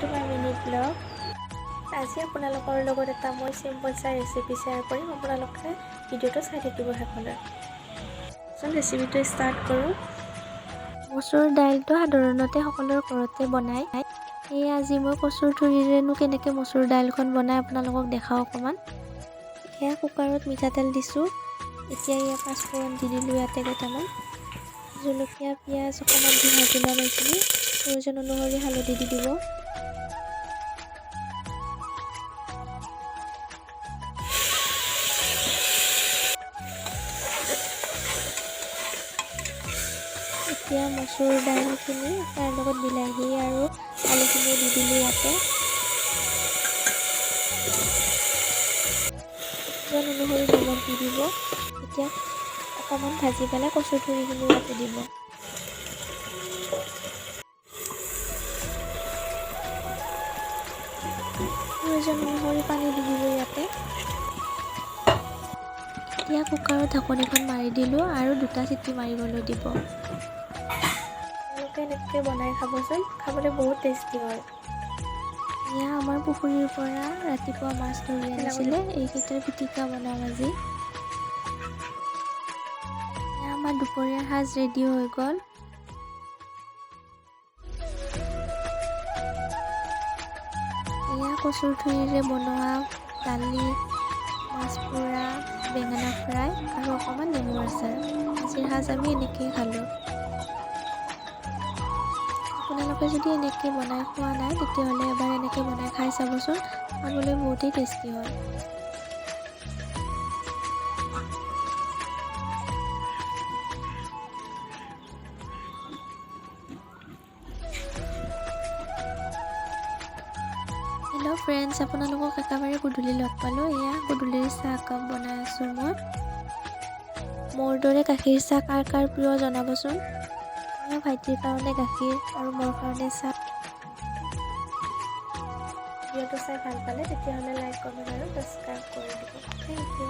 To my mini blog. আজি আপোনালোকৰ লগত এটা মই চিম্পল চাই ৰেচিপি শ্বেয়াৰ কৰিম। আপোনালোকে ভিডিঅ'টো চাই থাকিব শেষলৈ। ৰেচিপিটো ষ্টাৰ্ট কৰোঁ। মচুৰ দাইলটো সাধাৰণতে সকলোৰে ঘৰতে বনায়। সেয়ে আজি মই কচুৰ ঠুৰিৰেনো কেনেকৈ মচুৰ দাইলখন বনাই আপোনালোকক দেখাওঁ অকণমান। এয়া কুকাৰত মিঠাতেল দিছোঁ। এতিয়া ইয়াত পাঁচফোৰণ দি দিলোঁ ইয়াতে কেইটামান। জলকীয়া পিঁয়াজ অকণমান দি ভাজি ল'ম। এইখিনি প্ৰয়োজন অনুসৰি হালধি দি দিব। এতিয়া মচুৰ দাইলখিনি তাৰ লগত বিলাহী আৰু আলুখিনি দি দিলোঁ ইয়াতে। প্ৰয়োজন অনুসৰি নিমখ দি দিব। এতিয়া অকণমান ভাজি পেলাই কচুৰ ঠুৰিখিনি ইয়াতে দিব। প্ৰয়োজন অনুসৰি পানী দি দিব ইয়াতে। এতিয়া কুকাৰৰ ঢাকনিখন মাৰি দিলোঁ আৰু 2টা চিটি মাৰিবলৈ দিব। তেওঁলোকে এনেকৈ বনাই খাবচোন, খাবলৈ বহুত টেষ্টি হয়। এয়া আমাৰ পুখুৰীৰ পৰা ৰাতিপুৱা মাছ ধৰি আনিছিলে, এইকেইটাৰ পিটিকা বনাম আজি। এয়া আমাৰ দুপৰীয়াৰ সাজ ৰেডি হৈ গ'ল। এয়া কচুৰ ঠুৰিৰে বনোৱা দালি, মাছ পোৰা, বেঙেনা ফ্ৰাই আৰু অকণমান নেমুৰ আচাৰ। আজিৰ সাজ আমি এনেকৈয়ে খালোঁ। আপোনালোকে যদি এনেকৈ বনাই খোৱা নাই তেতিয়াহ'লে এবাৰ এনেকৈ বনাই খাই চাবচোন, খাবলৈ বহুতেই টেষ্টি হয়। হেল্ল' ফ্ৰেণ্ডছ, আপোনালোকক একেবাৰে গধূলি লগ পালোঁ। এয়া গধূলিৰ চাহ একাপ বনাই আছোঁ মই। মোৰ দৰে গাখীৰ চাহ কাৰ কাৰ প্ৰিয় জনাবচোন। এয়া ভাইটিৰ কাৰণে গাখীৰ আৰু মোৰ কাৰণে চাহ। ভিডিঅ'টো চাই ভাল পালে তেতিয়াহ'লে লাইক, কমেণ্ট আৰু ছাবস্ক্ৰাইব কৰি দিব। Thank U.